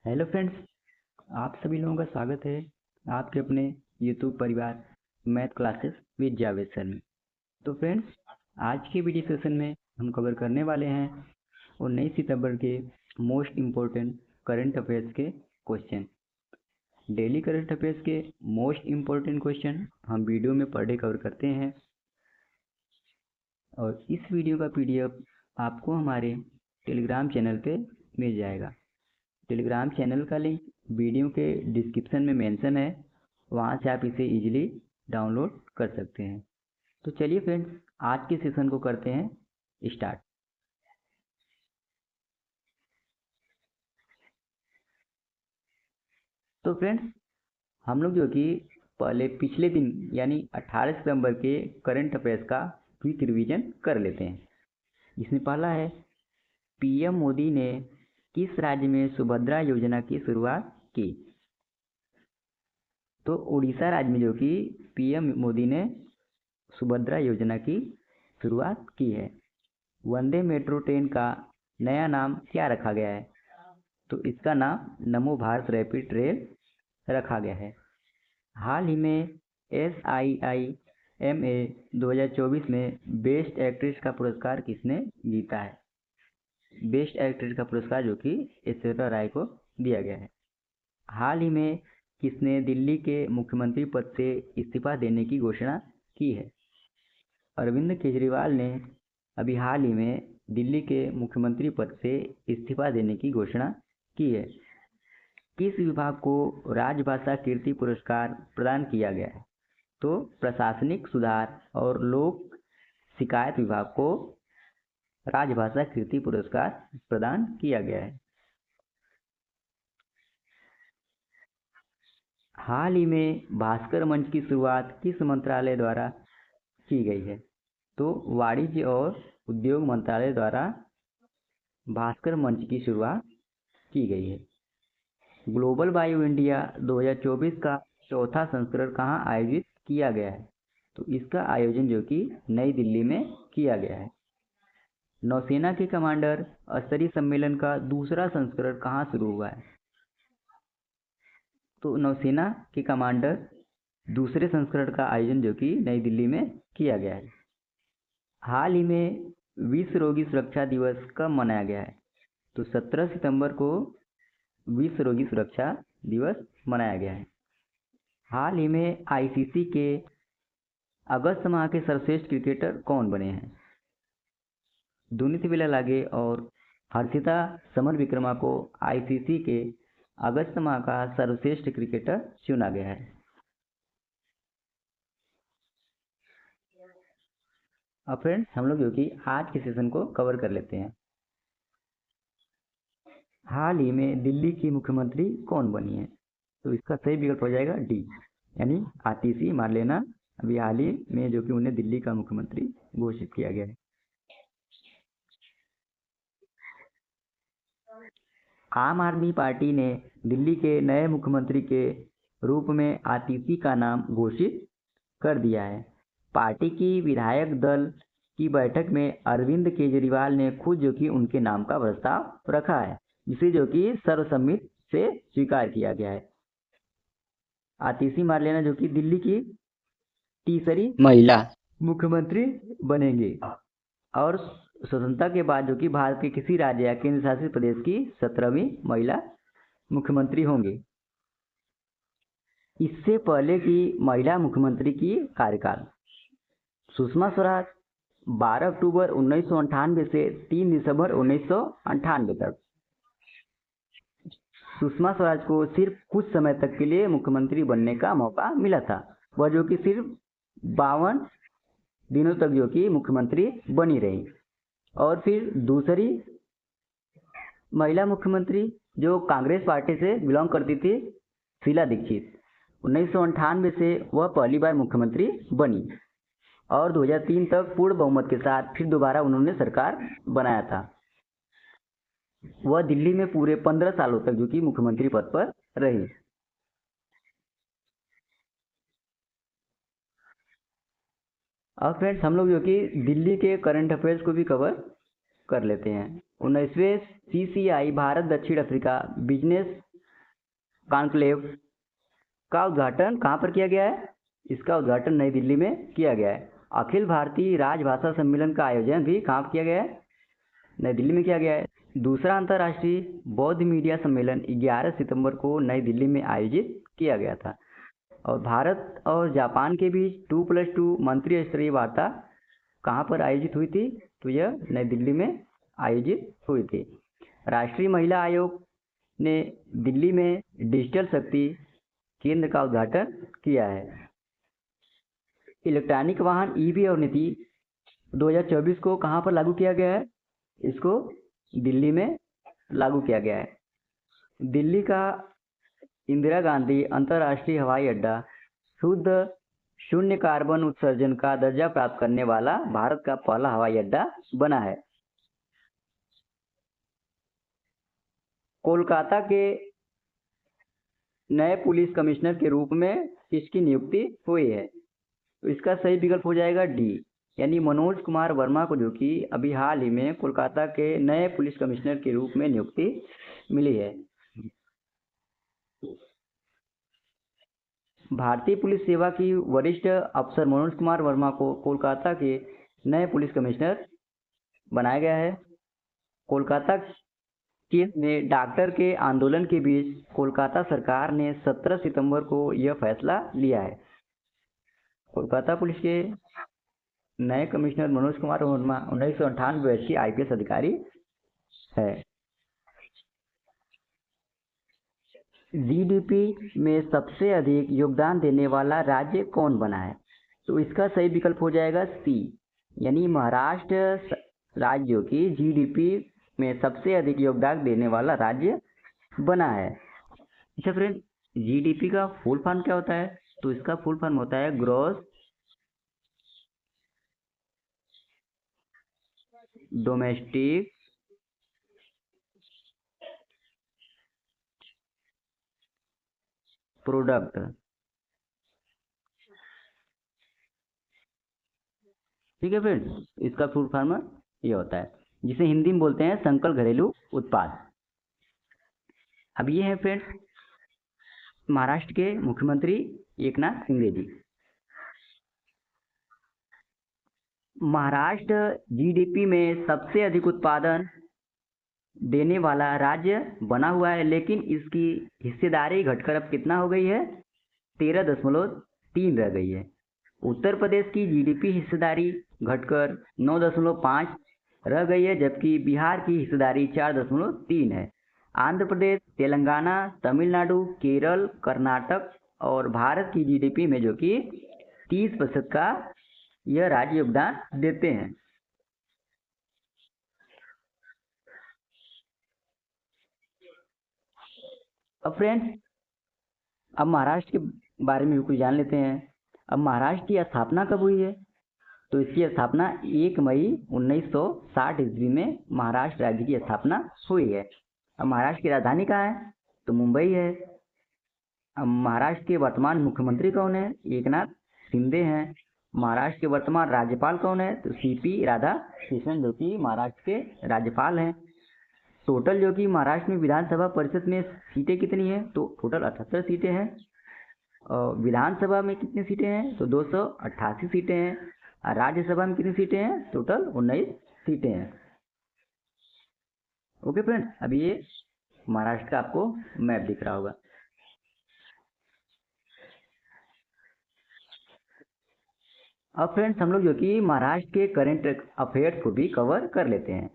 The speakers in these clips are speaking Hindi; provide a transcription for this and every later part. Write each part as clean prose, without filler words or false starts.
हेलो फ्रेंड्स, आप सभी लोगों का स्वागत है आपके अपने यूट्यूब परिवार math classes with Javed sir में। तो फ्रेंड्स, आज के वीडियो सेशन में हम कवर करने वाले हैं 19 सितंबर के मोस्ट इम्पोर्टेंट करंट अफेयर्स के क्वेश्चन। डेली करंट अफेयर्स के मोस्ट इम्पोर्टेंट क्वेश्चन हम वीडियो में पर डे कवर करते हैं और इस वीडियो का पीडीएफ आपको हमारे टेलीग्राम चैनल पे मिल जाएगा। टेलीग्राम चैनल का लिंक वीडियो के डिस्क्रिप्शन में मेंशन है, वहाँ से आप इसे इजीली डाउनलोड कर सकते हैं। तो चलिए फ्रेंड्स, आज के सेशन को करते हैं स्टार्ट। तो फ्रेंड्स, हम लोग जो कि पहले पिछले दिन यानी 18 सितंबर के करंट अफेयर्स का क्विक रिवीजन कर लेते हैं। इसमें पहला है, पीएम मोदी ने किस राज्य में सुभद्रा योजना की शुरुआत की? तो उड़ीसा राज्य में जो कि पीएम मोदी ने सुभद्रा योजना की शुरुआत की है। वंदे मेट्रो ट्रेन का नया नाम क्या रखा गया है? तो इसका नाम नमो भारत रैपिड रेल रखा गया है। हाल ही में SIIMA 2024 में बेस्ट एक्ट्रेस का पुरस्कार किसने जीता है? बेस्ट एक्ट्रेस का पुरस्कार जो कि ऐश्वर्या राय को दिया गया है। हाल ही में किसने दिल्ली के मुख्यमंत्री पद से इस्तीफा देने की घोषणा की है? अरविंद केजरीवाल ने अभी हाल ही में दिल्ली के मुख्यमंत्री पद से इस्तीफा देने की घोषणा की है। किस विभाग को राजभाषा कीर्ति पुरस्कार प्रदान किया गया है? तो प्रशासनिक सुधार और लोक शिकायत विभाग को राजभाषा कीर्ति पुरस्कार प्रदान किया गया है। हाल ही में भास्कर मंच की शुरुआत किस मंत्रालय द्वारा की गई है? तो वाणिज्य और उद्योग मंत्रालय द्वारा भास्कर मंच की शुरुआत की गई है। ग्लोबल बायो इंडिया 2024 का चौथा संस्करण कहाँ आयोजित किया गया है? तो इसका आयोजन जो कि नई दिल्ली में किया गया है। नौसेना के कमांडर स्तरीय सम्मेलन का दूसरा संस्करण कहाँ शुरू हुआ है? तो नौसेना के कमांडर दूसरे संस्करण का आयोजन जो कि नई दिल्ली में किया गया है। हाल ही में विश्व रोगी सुरक्षा दिवस कब मनाया गया है? तो 17 सितंबर को विश्व रोगी सुरक्षा दिवस मनाया गया है। हाल ही में ICC के अगस्त माह के सर्वश्रेष्ठ क्रिकेटर कौन बने हैं? दुनित विलालागे और हर्षिता समरविक्रमा को ICC के अगस्त माह का सर्वश्रेष्ठ क्रिकेटर चुना गया है। अब फ्रेंड्स, हम लोग जो कि आज के सेशन को कवर कर लेते हैं। हाल ही में दिल्ली की मुख्यमंत्री कौन बनी है? तो इसका सही विकल्प हो जाएगा डी, यानी आतिशी मान लेना। अभी हाल ही में जो कि उन्हें दिल्ली का मुख्यमंत्री घोषित किया गया है। आम आदमी पार्टी ने दिल्ली के नए मुख्यमंत्री के रूप में आतिशी का नाम घोषित कर दिया है। पार्टी की विधायक दल की बैठक में अरविंद केजरीवाल ने खुद जो कि उनके नाम का प्रस्ताव रखा है, जिसे जो कि सर्वसम्मति से स्वीकार किया गया है। आतिशी मार्लेना जो कि दिल्ली की तीसरी महिला मुख्यमंत्री बनेंगे और स्वतंत्रता के बाद जो कि भारत के किसी राज्य या केंद्र शासित प्रदेश की 17वीं महिला मुख्यमंत्री होंगे। इससे पहले की महिला मुख्यमंत्री की कार्यकाल, सुषमा स्वराज 12 अक्टूबर 1998 से 3 दिसंबर 1998 तक। सुषमा स्वराज को सिर्फ कुछ समय तक के लिए मुख्यमंत्री बनने का मौका मिला था, वह जो कि सिर्फ 52 दिनों तक जो कि मुख्यमंत्री बनी रही। और फिर दूसरी महिला मुख्यमंत्री जो कांग्रेस पार्टी से बिलोंग करती थी, शीला दीक्षित, 1998 से वह पहली बार मुख्यमंत्री बनी और 2003 तक पूर्ण बहुमत के साथ फिर दोबारा उन्होंने सरकार बनाया था। वह दिल्ली में पूरे 15 सालों तक जो कि मुख्यमंत्री पद पर रही। अब फ्रेंड्स, हम लोग जो कि दिल्ली के करंट अफेयर्स को भी कवर कर लेते हैं। 19वें CCI भारत दक्षिण अफ्रीका बिजनेस कॉन्क्लेव का उद्घाटन कहाँ पर किया गया है? इसका उद्घाटन नई दिल्ली में किया गया है। अखिल भारतीय राजभाषा सम्मेलन का आयोजन भी कहाँ पर किया गया है? नई दिल्ली में किया गया है। दूसरा अंतर्राष्ट्रीय बौद्ध मीडिया सम्मेलन 11 सितंबर को नई दिल्ली में आयोजित किया गया था। और भारत और जापान के बीच 2+2 मंत्री स्तरीय वार्ता कहाँ पर आयोजित हुई थी? तो यह नई दिल्ली में आयोजित हुई थी। राष्ट्रीय महिला आयोग ने दिल्ली में डिजिटल शक्ति केंद्र का उद्घाटन किया है। इलेक्ट्रॉनिक वाहन ईवी और नीति 2024 को कहाँ पर लागू किया गया है? इसको दिल्ली में लागू किया गया है। दिल्ली का इंदिरा गांधी अंतर्राष्ट्रीय हवाई अड्डा शुद्ध शून्य कार्बन उत्सर्जन का दर्जा प्राप्त करने वाला भारत का पहला हवाई अड्डा बना है। कोलकाता के नए पुलिस कमिश्नर के रूप में किसकी नियुक्ति हुई है? तो इसका सही विकल्प हो जाएगा डी, यानी मनोज कुमार वर्मा को, जो कि अभी हाल ही में कोलकाता के नए पुलिस कमिश्नर के रूप में नियुक्ति मिली है। भारतीय पुलिस सेवा की वरिष्ठ अफसर मनोज कुमार वर्मा को कोलकाता के नए पुलिस कमिश्नर बनाया गया है। कोलकाता केस में डॉक्टर के आंदोलन के बीच कोलकाता सरकार ने 17 सितंबर को यह फैसला लिया है। कोलकाता पुलिस के नए कमिश्नर मनोज कुमार वर्मा 1998 बैच की IPS अधिकारी है। GDP में सबसे अधिक योगदान देने वाला राज्य कौन बना है? तो इसका सही विकल्प हो जाएगा सी, यानी महाराष्ट्र राज्यों की GDP में सबसे अधिक योगदान देने वाला राज्य बना है। अच्छा फ्रेंड, GDP का फुल फॉर्म क्या होता है? तो इसका फुल फॉर्म होता है ग्रॉस डोमेस्टिक प्रोडक्ट। ठीक है फ्रेंड्स, इसका फुल फॉर्म ये होता है, जिसे हिंदी में बोलते हैं सकल घरेलू उत्पाद। अब ये है फ्रेंड्स महाराष्ट्र के मुख्यमंत्री एकनाथ शिंदे जी। महाराष्ट्र GDP में सबसे अधिक उत्पादन देने वाला राज्य बना हुआ है, लेकिन इसकी हिस्सेदारी घटकर अब कितना हो गई है? 13.3 रह गई है। उत्तर प्रदेश की GDP हिस्सेदारी घटकर 9.5 रह गई है, जबकि बिहार की हिस्सेदारी 4.3 है। आंध्र प्रदेश, तेलंगाना, तमिलनाडु, केरल, कर्नाटक और भारत की GDP में जो कि 30% का यह राज्य योगदान देते हैं। अब फ्रेंड्स, अब महाराष्ट्र के बारे में भी कुछ जान लेते हैं। अब महाराष्ट्र की स्थापना कब हुई है? तो इसकी स्थापना 1 मई 1960 ईस्वी में महाराष्ट्र राज्य की स्थापना हुई है। अब महाराष्ट्र की राजधानी कहाँ है? तो मुंबई है। अब महाराष्ट्र के वर्तमान मुख्यमंत्री कौन है? एकनाथ शिंदे हैं। महाराष्ट्र के वर्तमान राज्यपाल कौन है? तो CP राधाकृष्णन, जो कि महाराष्ट्र के राज्यपाल हैं। टोटल जो कि महाराष्ट्र में विधानसभा परिषद में सीटें कितनी है? तो टोटल 78 सीटें हैं। और विधानसभा में कितनी सीटें हैं? तो 288 सीटें हैं। और राज्यसभा में कितनी सीटें हैं? टोटल 19 सीटें हैं। ओके फ्रेंड्स, अभी ये महाराष्ट्र का आपको मैप दिख रहा होगा। अब फ्रेंड्स, हम लोग जो कि महाराष्ट्र के करंट अफेयर्स को भी कवर कर लेते हैं।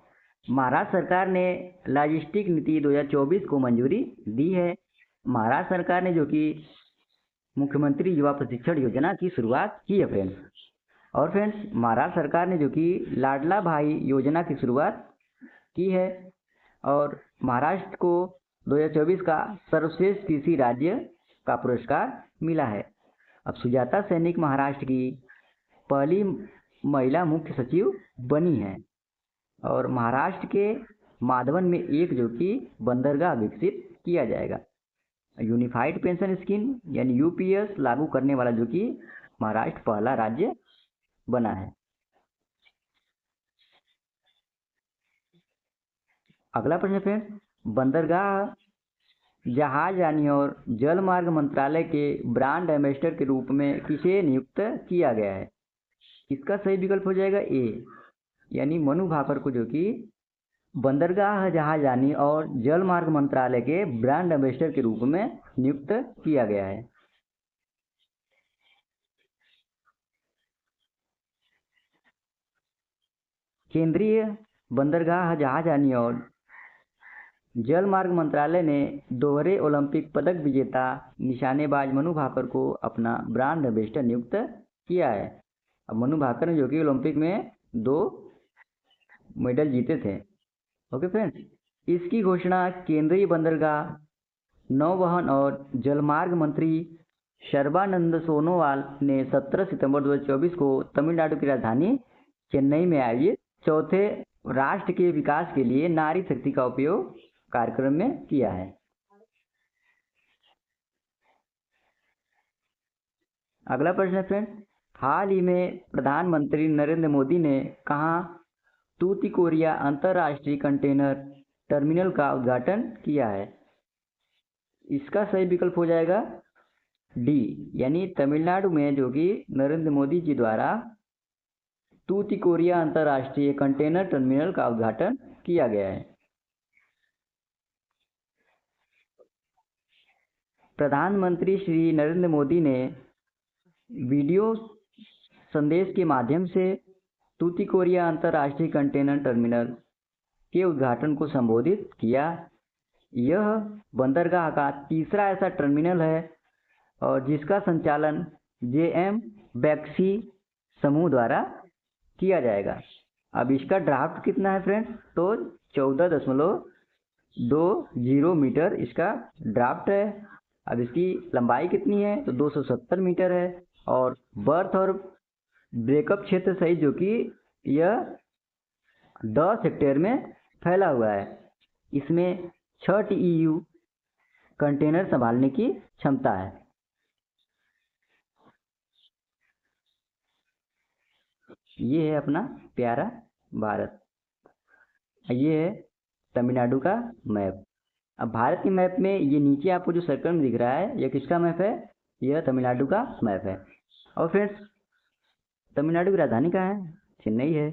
महाराष्ट्र सरकार ने लॉजिस्टिक नीति 2024 को मंजूरी दी है। महाराष्ट्र सरकार ने जो कि मुख्यमंत्री युवा प्रशिक्षण योजना की शुरुआत की है फ्रेंड्स। और फ्रेंड्स, महाराष्ट्र सरकार ने जो कि लाडला भाई योजना की शुरुआत की है। और महाराष्ट्र को 2024 का सर्वश्रेष्ठ कृषि राज्य का पुरस्कार मिला है। अब सुजाता सैनिक महाराष्ट्र की पहली महिला मुख्य सचिव बनी है। और महाराष्ट्र के माधवन में एक जो कि बंदरगाह विकसित किया जाएगा। यूनिफाइड पेंशन स्कीम यानी UPS लागू करने वाला जो कि महाराष्ट्र पहला राज्य बना है। अगला प्रश्न फ्रेंड्स, बंदरगाह जहाजरानी और जलमार्ग मंत्रालय के ब्रांड एम्बेसडर के रूप में किसे नियुक्त किया गया है? इसका सही विकल्प हो जाएगा ए, यानी मनु भाकर को, जो कि बंदरगाह जहाजरानी और जलमार्ग मंत्रालय के ब्रांड एम्बेसडर के रूप में नियुक्त किया गया है। केंद्रीय बंदरगाह जहाजरानी और जलमार्ग मंत्रालय ने दोहरे ओलंपिक पदक विजेता निशानेबाज मनु भाकर को अपना ब्रांड एम्बेसडर नियुक्त किया है। अब मनु भाकर ने, जो कि ओलंपिक में 2 मेडल जीते थे। ओके फ्रेंड्स, इसकी घोषणा केंद्रीय बंदरगाह, नौवहन और जलमार्ग मंत्री सर्बानंद सोनोवाल ने 17 सितंबर 2024 को तमिलनाडु की राजधानी चेन्नई में आयोजित चौथे राष्ट्र के विकास के लिए नारी शक्ति का उपयोग कार्यक्रम में किया है। अगला प्रश्न है फ्रेंड्स, हाल ही में प्रधानमंत्री नरेंद्र मोदी ने कहां तूतीकोरिया अंतर्राष्ट्रीय कंटेनर टर्मिनल का उद्घाटन किया है? इसका सही विकल्प हो जाएगा डी, यानी तमिलनाडु में, जो कि नरेंद्र मोदी जी द्वारा तूतीकोरिया अंतर्राष्ट्रीय कंटेनर टर्मिनल का उद्घाटन किया गया है। प्रधानमंत्री श्री नरेंद्र मोदी ने वीडियो संदेश के माध्यम से तूतीकोरिया अंतर्राष्ट्रीय कंटेनर टर्मिनल के उद्घाटन को संबोधित किया। यह बंदरगाह का तीसरा ऐसा टर्मिनल है और जिसका संचालन JM बैक्सी समूह द्वारा किया जाएगा। अब इसका ड्राफ्ट कितना है फ्रेंड्स? तो 14.20 मीटर इसका ड्राफ्ट है। अब इसकी लंबाई कितनी है? तो 270 मीटर है और बर्थ और ब्रेकअप क्षेत्र सहित, जो कि यह 10 हेक्टेयर में फैला हुआ है। इसमें 6 TEU कंटेनर संभालने की क्षमता है। ये है अपना प्यारा भारत। ये है तमिलनाडु का मैप। अब भारत के मैप में ये नीचे आपको जो सर्कल में दिख रहा है, यह किसका मैप है? यह तमिलनाडु का मैप है। और फ्रेंड्स, तमिलनाडु की राजधानी कहाँ है? चेन्नई है।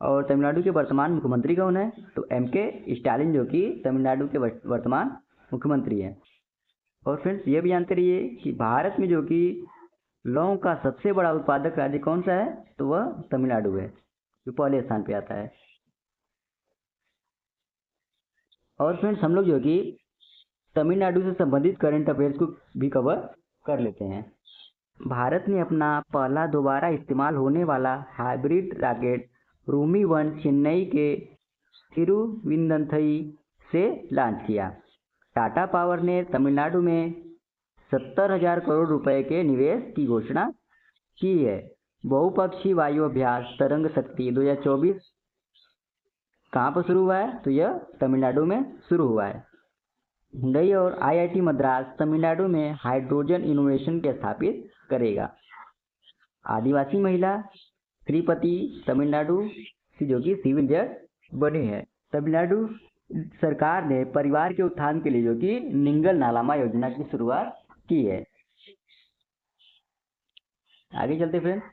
और तमिलनाडु के वर्तमान मुख्यमंत्री कौन है? तो MK स्टालिन, जो कि तमिलनाडु के वर्तमान मुख्यमंत्री हैं। और फ्रेंड्स, ये भी जानते रहिए कि भारत में जो कि लौंग का सबसे बड़ा उत्पादक राज्य कौन सा है? तो वह तमिलनाडु है, जो पहले स्थान पे आता है। और फ्रेंड्स, हम लोग जो कि तमिलनाडु से संबंधित करंट अफेयर्स को भी कवर कर लेते हैं। भारत ने अपना पहला दोबारा इस्तेमाल होने वाला हाइब्रिड रॉकेट रूमी-1 चेन्नई के तिरुविनंतई से लॉन्च किया। टाटा पावर ने तमिलनाडु में 70,000 करोड़ रुपए के निवेश की घोषणा की है। बहुपक्षीय वायु अभ्यास तरंग शक्ति 2024 कहाँ पर शुरू हुआ है? तो यह तमिलनाडु में शुरू हुआ है। हुंडई और IIT मद्रास तमिलनाडु में हाइड्रोजन इनोवेशन के स्थापित करेगा। आदिवासी महिला श्रीपति तमिलनाडु की, जो कि सिविल जज बने हैं। तमिलनाडु सरकार ने परिवार के उत्थान के लिए, जो कि निंगल नालामा योजना की शुरुआत की है। आगे चलते फ्रेंड्स।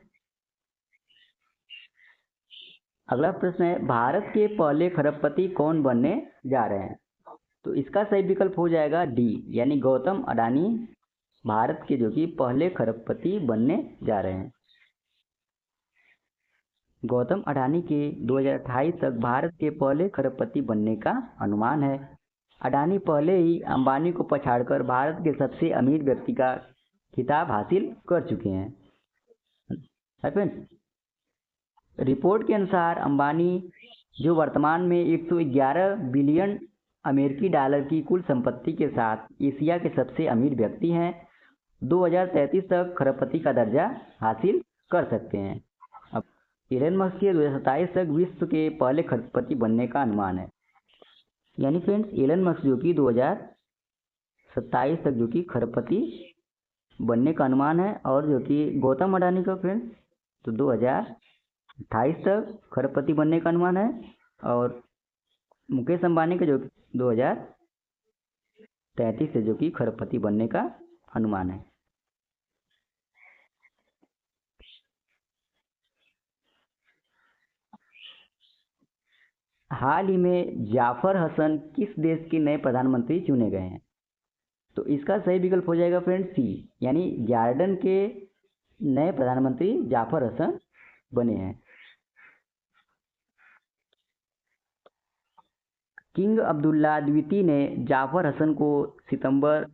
अगला प्रश्न है, भारत के पहले खरबपति कौन बनने जा रहे हैं? तो इसका सही विकल्प हो जाएगा डी, यानी गौतम अडानी भारत के, जो कि पहले खरबपति बनने जा रहे हैं। गौतम अडानी के 2028 तक भारत के पहले खरबपति बनने का अनुमान है। अडानी पहले ही अंबानी को पछाड़कर भारत के सबसे अमीर व्यक्ति का खिताब हासिल कर चुके हैं। रिपोर्ट के अनुसार अंबानी, जो वर्तमान में 111 बिलियन अमेरिकी डॉलर की कुल संपत्ति के साथ एशिया के सबसे अमीर व्यक्ति हैं, 2033 तक खरबपति का दर्जा हासिल कर सकते हैं। अब एलन मस्क के 2027 तक विश्व के पहले खरबपति बनने का अनुमान है। यानी फ्रेंड्स, एलन मस्क जो कि 2027 तक जो कि खरबपति बनने का अनुमान है, और जो कि गौतम अडानी का फ्रेंड्स तो 2028 तक खरबपति बनने का अनुमान है, और मुकेश अंबानी का जो 2033 33 से जो कि खरबपति बनने का अनुमान है। हाल ही में जाफर हसन किस देश के नए प्रधानमंत्री चुने गए हैं? तो इसका सही विकल्प हो जाएगा फ्रेंड सी, यानी जॉर्डन के नए प्रधानमंत्री जाफर हसन बने हैं। किंग अब्दुल्ला द्वितीय ने जाफर हसन को सितंबर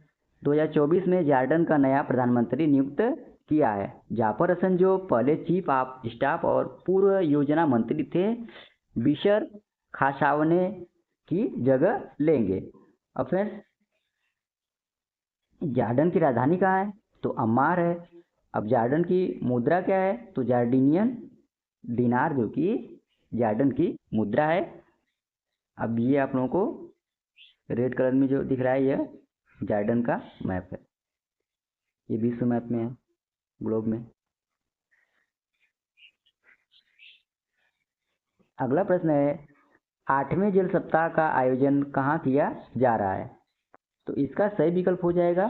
2024 में जॉर्डन का नया प्रधानमंत्री नियुक्त किया है। जाफर हसन जो पहले चीफ ऑफ स्टाफ और पूर्व योजना मंत्री थे, बिशर खाशावने की जगह लेंगे। अब फ्रेंड्स, जॉर्डन की राजधानी कहाँ है? तो अम्मान है। अब जॉर्डन की मुद्रा क्या है? तो जॉर्डिनियन दिनार जो कि जॉर्डन की मुद्रा है। अब ये आप लोगों को रेड कलर में जो दिख रहा है, यह जॉर्डन का मैप है। ये विश्व मैप में है, ग्लोब में। अगला प्रश्न है, 8वें जल सप्ताह का आयोजन कहाँ किया जा रहा है? तो इसका सही विकल्प हो जाएगा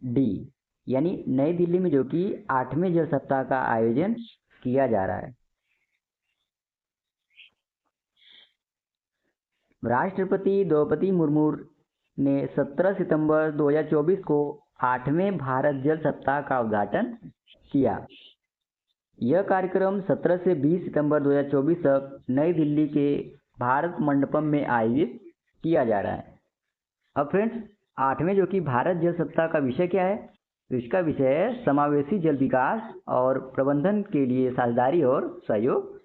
डी, यानी नई दिल्ली में जो कि 8वें जल सप्ताह का आयोजन किया जा रहा है। राष्ट्रपति द्रौपदी मुर्मू ने 17 सितंबर 2024 को 8वें भारत जल सप्ताह का उद्घाटन किया। यह कार्यक्रम 17 से 20 सितंबर 2024 तक नई दिल्ली के भारत मंडपम में आयोजित किया जा रहा है। अब फ्रेंड्स, 8वें जो कि भारत जल सप्ताह का विषय क्या है? तो इसका विषय है समावेशी जल विकास और प्रबंधन के लिए साझेदारी और सहयोग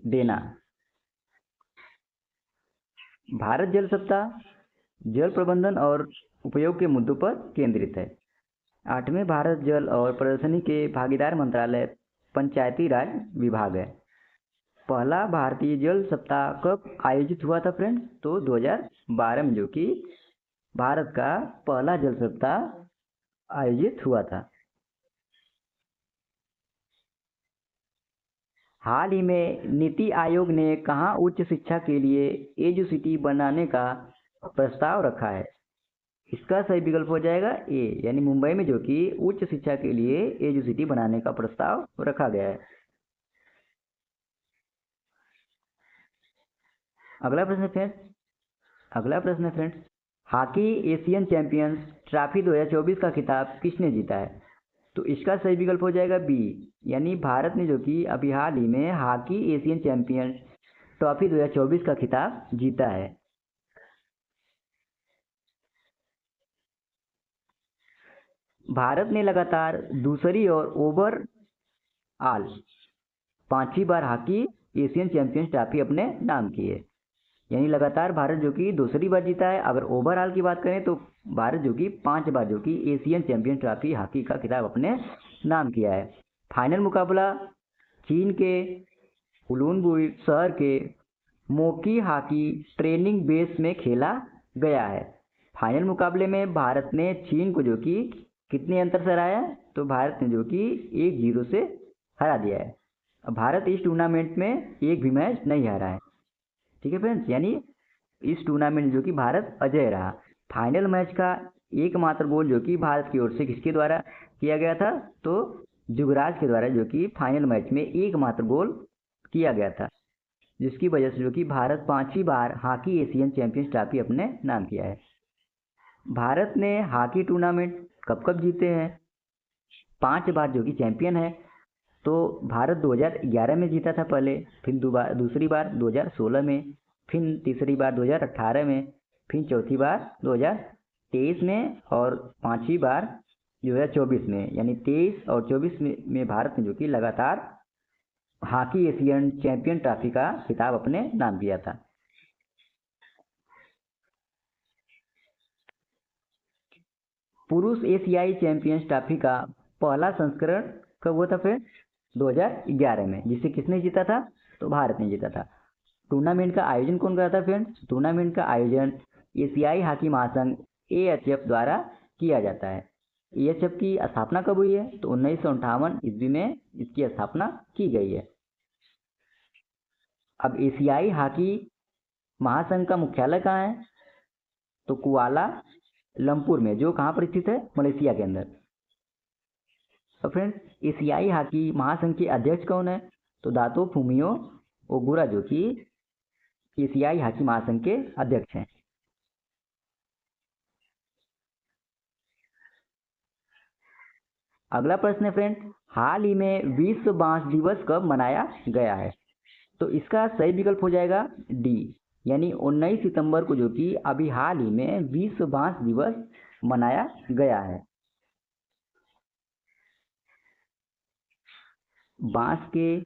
देना। भारत जल सप्ताह जल प्रबंधन और उपयोग के मुद्दों पर केंद्रित है। 8वें भारत जल और प्रदर्शनी के भागीदार मंत्रालय पंचायती राज विभाग है। पहला भारतीय जल सप्ताह कब आयोजित हुआ था फ्रेंड्स? तो 2012 में जो कि भारत का पहला जल सप्ताह आयोजित हुआ था। हाल ही में नीति आयोग ने कहाँ उच्च शिक्षा के लिए एजुसिटी बनाने का प्रस्ताव रखा है? इसका सही विकल्प हो जाएगा ए, यानी मुंबई में जो कि उच्च शिक्षा के लिए एजुसिटी बनाने का प्रस्ताव रखा गया है। अगला प्रश्न है friends, hockey Asian champions trophy 2024 का खिताब किसने जीता है? तो इसका सही विकल्प हो जाएगा बी, यानी भारत ने जो कि अभी हाल ही में हॉकी एशियन चैंपियंस ट्रॉफी 2024 का खिताब जीता है। भारत ने लगातार दूसरी और ओवरऑल 5वीं बार हॉकी एशियन चैंपियंस ट्रॉफी अपने नाम की है, यानी लगातार भारत जो कि दूसरी बार जीता है। अगर ओवरऑल की बात करें तो भारत जो कि 5 बार जो कि एशियन चैंपियन ट्रॉफी हॉकी का खिताब अपने नाम किया है। फाइनल मुकाबला चीन के उलूनबुई शहर के मोकी हॉकी ट्रेनिंग बेस में खेला गया है। फाइनल मुकाबले में भारत ने चीन को जो कि कितने अंतर से हराया? तो भारत ने जो कि 1-0 से हरा दिया है। भारत इस टूर्नामेंट में एक भी मैच नहीं हारा है। ठीक है फ्रेंड्स, यानी इस टूर्नामेंट जो कि भारत अजय रहा। फाइनल मैच का एकमात्र गोल जो कि भारत की ओर से किसके द्वारा किया गया था? तो युवराज के द्वारा जो कि फाइनल मैच में एकमात्र गोल किया गया था, जिसकी वजह से जो कि भारत 5वीं बार हॉकी एशियन चैंपियंस ट्रॉफी अपने नाम किया है। भारत ने हॉकी टूर्नामेंट कब कब जीते हैं? 5 बार जो कि चैंपियन है। तो भारत 2011 में जीता था पहले, फिर दूसरी बार 2016 में, फिर तीसरी बार 2018 में, फिर चौथी बार 2023 में और 5वीं बार 2024 में, यानी 23 और 24 में भारत ने जो कि लगातार हॉकी एशियन चैंपियन ट्रॉफी का खिताब अपने नाम किया था। पुरुष एशियाई चैंपियंस ट्रॉफी का पहला संस्करण कब हुआ था फिर? 2011 में, जिसे किसने जीता था? तो भारत ने जीता था। टूर्नामेंट का आयोजन कौन करता था फ्रेंड्स? टूर्नामेंट का आयोजन एशियाई हॉकी महासंघ AHF द्वारा किया जाता है। AHF की स्थापना कब हुई है? तो 1958 ईस्वी में इसकी स्थापना की गई है। अब एशियाई हॉकी महासंघ का मुख्यालय कहाँ है? तो कुआला लमपुर में, जो कहाँ पर स्थित है, मलेशिया के अंदर। तो फ्रेंड्स एशियाई हॉकी महासंघ के अध्यक्ष कौन है, तो दातो फुमियो ओगुरा, जो कि एशियाई हॉकी महासंघ के अध्यक्ष हैं। अगला प्रश्न है फ्रेंड, हाल ही में विश्व बांस दिवस कब मनाया गया है, तो इसका सही विकल्प हो जाएगा डी, यानी 19 सितंबर को, जो कि अभी हाल ही में विश्व बांस दिवस मनाया गया है। बांस के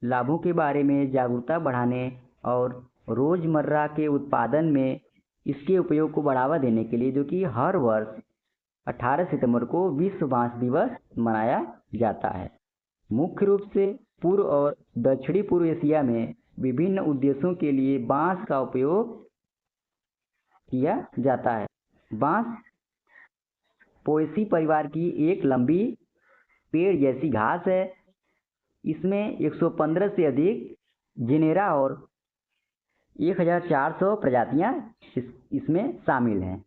लाभों के बारे में जागरूकता बढ़ाने और रोजमर्रा के उत्पादन में इसके उपयोग को बढ़ावा देने के लिए, जो कि हर वर्ष 18 सितंबर को विश्व बांस दिवस मनाया जाता है। मुख्य रूप से पूर्व और दक्षिणी पूर्व एशिया में विभिन्न उद्देश्यों के लिए बांस का उपयोग किया जाता है। बांस पोएसी परिवार की एक लंबी पेड़ जैसी घास है। इसमें 115 से अधिक जिनेरा और 1400 प्रजातियां इसमें शामिल हैं।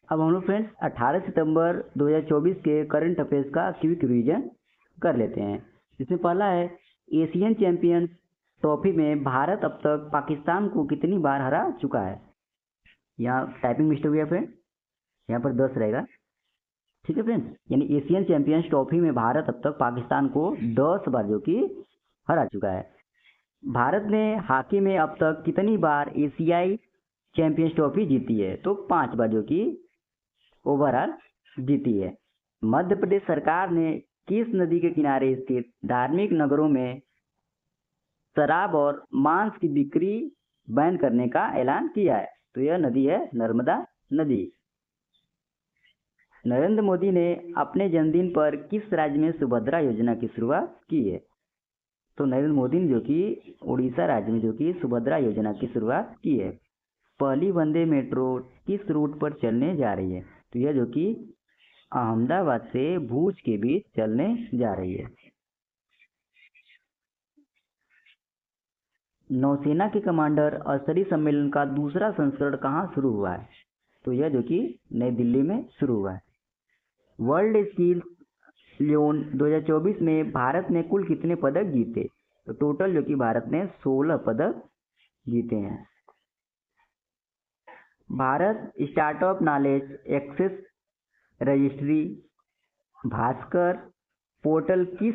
अब हम लोग फ्रेंड्स 18 सितंबर 2024 के करंट अफेयर्स का क्विक रिवीजन कर लेते हैं। इसमें पहला है, एशियन चैंपियंस ट्रॉफी में भारत अब तक पाकिस्तान को कितनी बार हरा चुका है। यहाँ टाइपिंग मिस्टेक हुआ फ्रेंड, यहाँ पर 10 रहेगा, ठीक है फ्रेंड्स। यानी एशियन चैंपियंस ट्रॉफी में भारत अब तक पाकिस्तान को 10 बार जो कि हरा चुका है। भारत ने हॉकी में अब तक कितनी बार एशियाई चैंपियंस ट्रॉफी जीती है, तो 5 बार जो कि ओवरऑल जीती है। मध्य प्रदेश सरकार ने किस नदी के किनारे स्थित धार्मिक नगरों में शराब और मांस की बिक्री बैन करने का ऐलान किया है, तो यह नदी है नर्मदा नदी। नरेंद्र मोदी ने अपने जन्मदिन पर किस राज्य में सुभद्रा योजना की शुरुआत की है, तो नरेंद्र मोदी ने जो कि उड़ीसा राज्य में जो कि सुभद्रा योजना की शुरुआत की है। पहली वंदे मेट्रो किस रूट पर चलने जा रही है, तो यह जो कि अहमदाबाद से भुज के बीच चलने जा रही है। नौसेना के कमांडर स्तरीय सम्मेलन का दूसरा संस्करण कहाँ शुरू हुआ है, तो यह जो कि नई दिल्ली में शुरू हुआ है। वर्ल्ड स्किल लियोन 2024 में भारत ने कुल कितने पदक जीते, तो टोटल जो कि भारत ने 16 पदक जीते हैं। Bharat startup knowledge access registry Bhaskar portal किस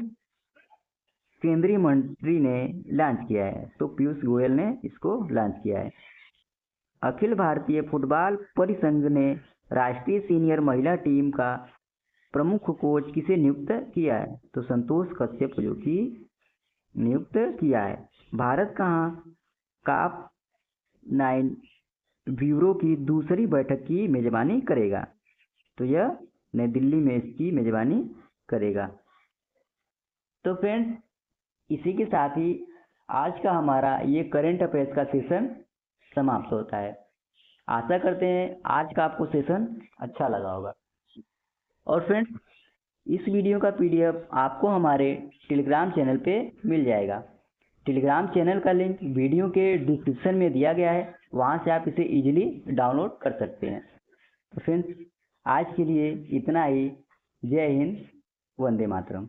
केंद्रीय मंत्री ने लॉन्च किया है, तो पीयूष गोयल ने इसको लॉन्च किया है। अखिल भारतीय फुटबॉल परिसंघ ने राष्ट्रीय सीनियर महिला टीम का प्रमुख कोच किसे नियुक्त किया है, तो संतोष कश्यप जो कि नियुक्त किया है। भारत कहाँ काफ 9 ब्यूरो की दूसरी बैठक की मेजबानी करेगा, तो यह नई दिल्ली में इसकी मेजबानी करेगा। तो फ्रेंड्स इसी के साथ ही आज का हमारा ये करंट अफेयर्स का सेशन समाप्त होता है। आशा करते हैं आज का आपको सेशन अच्छा लगा होगा। और फ्रेंड्स इस वीडियो का पीडीएफ आपको हमारे टेलीग्राम चैनल पे मिल जाएगा। टेलीग्राम चैनल का लिंक वीडियो के डिस्क्रिप्शन में दिया गया है, वहाँ से आप इसे इजीली डाउनलोड कर सकते हैं। तो फ्रेंड्स आज के लिए इतना ही। जय हिंद, वंदे मातरम।